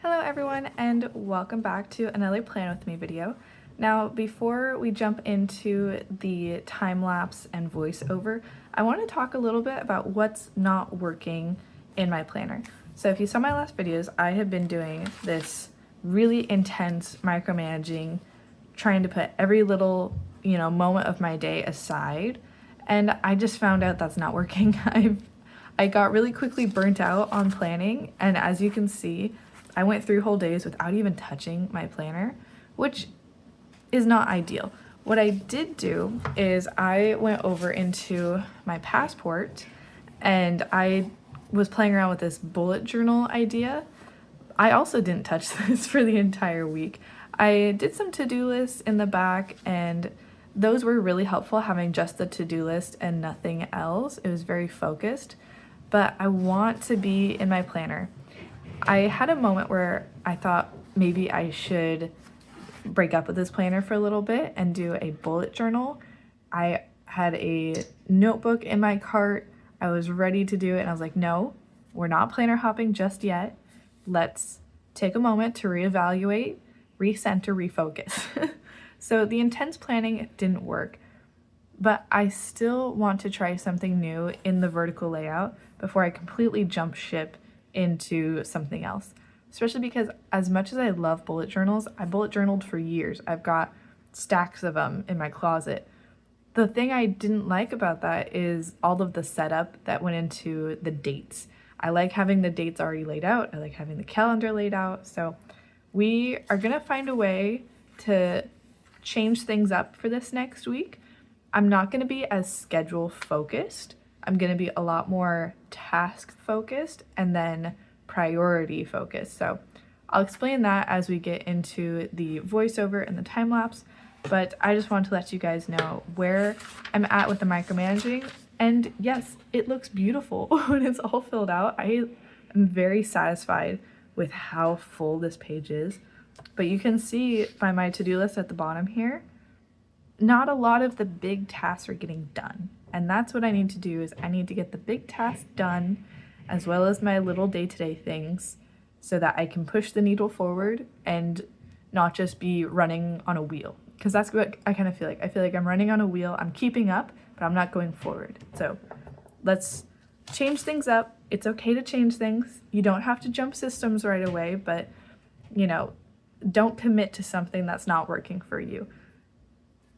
Hello everyone and welcome back to another Plan With Me video. Now before we jump into the time-lapse and voiceover, I want to talk a little bit about what's not working in my planner. So if you saw my last videos, I have been doing this really intense micromanaging, trying to put every little, moment of my day aside, and I just found out that's not working. I got really quickly burnt out on planning, and as you can see, I went through whole days without even touching my planner, which is not ideal. What I did do is I went over into my passport and I was playing around with this bullet journal idea. I also didn't touch this for the entire week. I did some to-do lists in the back, and those were really helpful, having just the to-do list and nothing else. It was very focused, but I want to be in my planner. I had a moment where I thought maybe I should break up with this planner for a little bit and do a bullet journal. I had a notebook in my cart. I was ready to do it, and I was like, no, we're not planner hopping just yet. Let's take a moment to reevaluate, recenter, refocus. So the intense planning didn't work, but I still want to try something new in the vertical layout before I completely jump ship into something else, especially because as much as I love bullet journals, I bullet journaled for years. I've got stacks of them in my closet. The thing I didn't like about that is all of the setup that went into the dates. I like having the dates already laid out. I like having the calendar laid out. So we are gonna find a way to change things up for this next week. I'm not gonna be as schedule focused. I'm going to be a lot more task focused and then priority focused. So I'll explain that as we get into the voiceover and the time lapse, but I just want to let you guys know where I'm at with the micromanaging. And yes, it looks beautiful when it's all filled out. I am very satisfied with how full this page is, but you can see by my to-do list at the bottom here, not a lot of the big tasks are getting done. And that's what I need to do, is I need to get the big tasks done as well as my little day-to-day things so that I can push the needle forward and not just be running on a wheel. Because that's what I kind of feel like. I feel like I'm running on a wheel. I'm keeping up, but I'm not going forward. So let's change things up. It's okay to change things. You don't have to jump systems right away, but don't commit to something that's not working for you,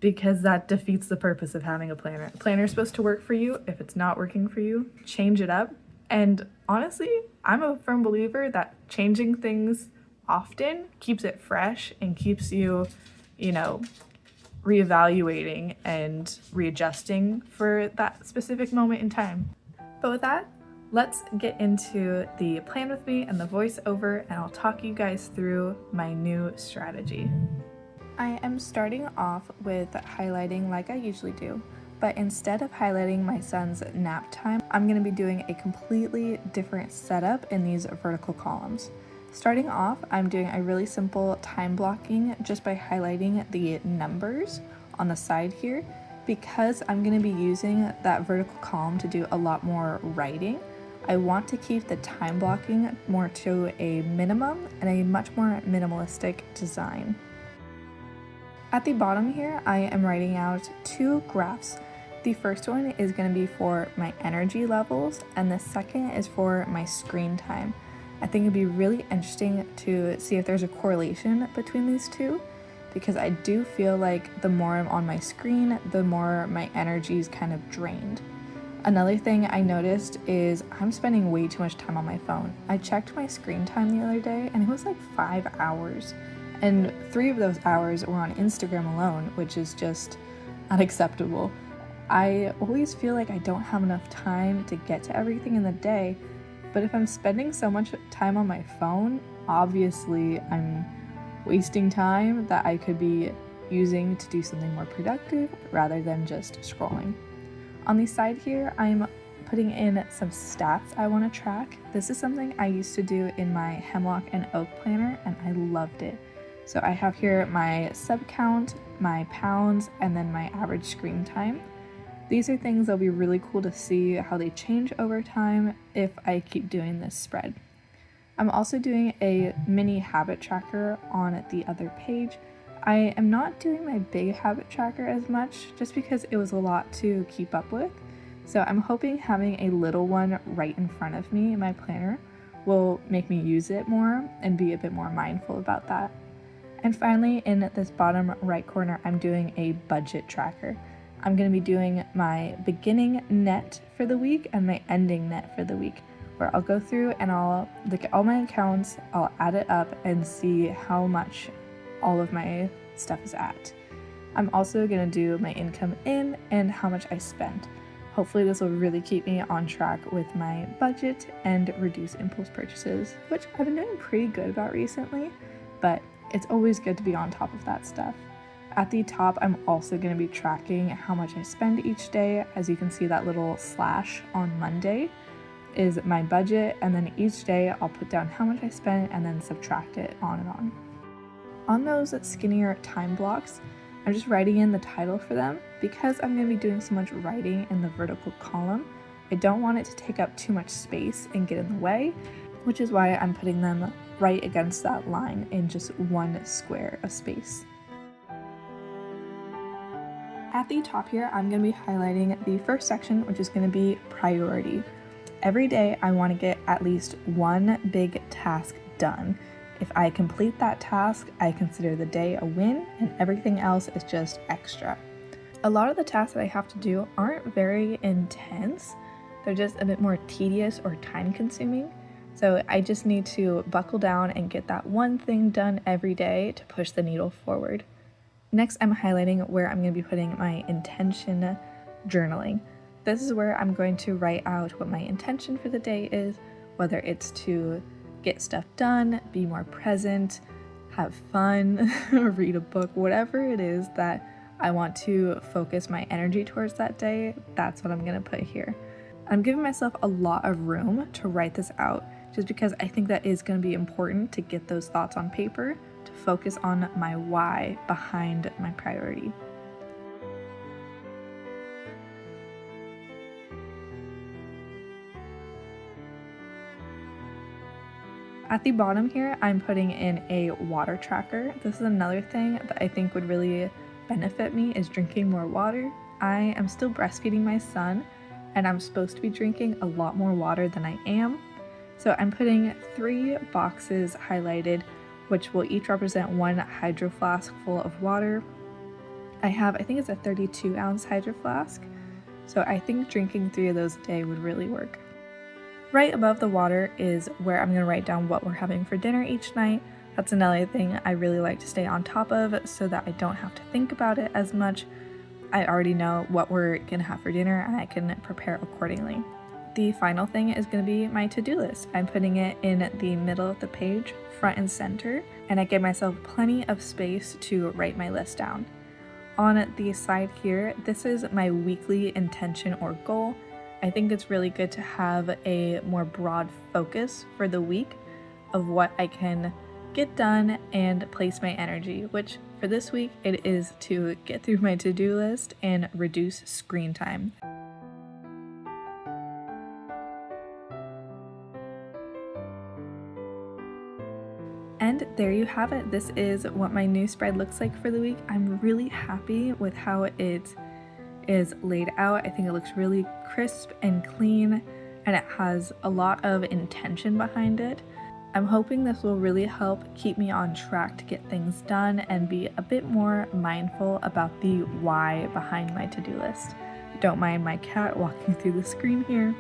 because that defeats the purpose of having a planner. A planner is supposed to work for you. If it's not working for you, change it up. And honestly, I'm a firm believer that changing things often keeps it fresh and keeps you, reevaluating and readjusting for that specific moment in time. But with that, let's get into the plan with me and the voiceover, and I'll talk you guys through my new strategy. I am starting off with highlighting like I usually do, but instead of highlighting my son's nap time, I'm going to be doing a completely different setup in these vertical columns. Starting off, I'm doing a really simple time blocking just by highlighting the numbers on the side here, because I'm going to be using that vertical column to do a lot more writing. I want to keep the time blocking more to a minimum and a much more minimalistic design. At the bottom here, I am writing out two graphs. The first one is going to be for my energy levels, and the second is for my screen time. I think it'd be really interesting to see if there's a correlation between these two, because I do feel like the more I'm on my screen, the more my energy is kind of drained. Another thing I noticed is I'm spending way too much time on my phone. I checked my screen time the other day, and it was like 5 hours. And 3 of those hours were on Instagram alone, which is just unacceptable. I always feel like I don't have enough time to get to everything in the day, but if I'm spending so much time on my phone, obviously I'm wasting time that I could be using to do something more productive rather than just scrolling. On the side here, I'm putting in some stats I want to track. This is something I used to do in my Hemlock and Oak planner, and I loved it. So I have here my sub count, my pounds, and then my average screen time. These are things that'll be really cool to see how they change over time if I keep doing this spread. I'm also doing a mini habit tracker on the other page. I am not doing my big habit tracker as much just because it was a lot to keep up with. So I'm hoping having a little one right in front of me in my planner will make me use it more and be a bit more mindful about that. And finally, in this bottom right corner, I'm doing a budget tracker. I'm going to be doing my beginning net for the week and my ending net for the week, where I'll go through and I'll look at all my accounts, I'll add it up and see how much all of my stuff is at. I'm also going to do my income in and how much I spent. Hopefully this will really keep me on track with my budget and reduce impulse purchases, which I've been doing pretty good about recently, but it's always good to be on top of that stuff. At the top, I'm also going to be tracking how much I spend each day. As you can see, that little slash on Monday is my budget, and then each day I'll put down how much I spent and then subtract it on and on. On those skinnier time blocks, I'm just writing in the title for them. Because I'm going to be doing so much writing in the vertical column, I don't want it to take up too much space and get in the way, which is why I'm putting them right against that line in just one square of space. At the top here, I'm going to be highlighting the first section, which is going to be priority. Every day, I want to get at least one big task done. If I complete that task, I consider the day a win, and everything else is just extra. A lot of the tasks that I have to do aren't very intense. They're just a bit more tedious or time-consuming. So I just need to buckle down and get that one thing done every day to push the needle forward. Next, I'm highlighting where I'm going to be putting my intention journaling. This is where I'm going to write out what my intention for the day is, whether it's to get stuff done, be more present, have fun, read a book, whatever it is that I want to focus my energy towards that day, that's what I'm going to put here. I'm giving myself a lot of room to write this out just because I think that is going to be important to get those thoughts on paper, to focus on my why behind my priority. At the bottom here, I'm putting in a water tracker. This is another thing that I think would really benefit me is drinking more water. I am still breastfeeding my son and I'm supposed to be drinking a lot more water than I am. So I'm putting 3 boxes highlighted, which will each represent 1 hydro flask full of water. I think it's a 32-ounce hydro flask, so I think drinking 3 of those a day would really work. Right above the water is where I'm going to write down what we're having for dinner each night. That's another thing I really like to stay on top of so that I don't have to think about it as much. I already know what we're going to have for dinner and I can prepare accordingly. The final thing is going to be my to-do list. I'm putting it in the middle of the page, front and center, and I give myself plenty of space to write my list down. On the side here, this is my weekly intention or goal. I think it's really good to have a more broad focus for the week of what I can get done and place my energy, which for this week it is to get through my to-do list and reduce screen time. And there you have it. This is what my new spread looks like for the week. I'm really happy with how it is laid out. I think it looks really crisp and clean and it has a lot of intention behind it. I'm hoping this will really help keep me on track to get things done and be a bit more mindful about the why behind my to-do list. Don't mind my cat walking through the screen here.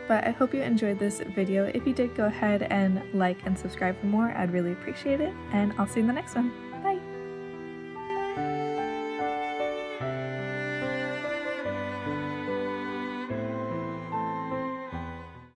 But I hope you enjoyed this video. If you did, go ahead and like and subscribe for more. I'd really appreciate it, and I'll see you in the next one.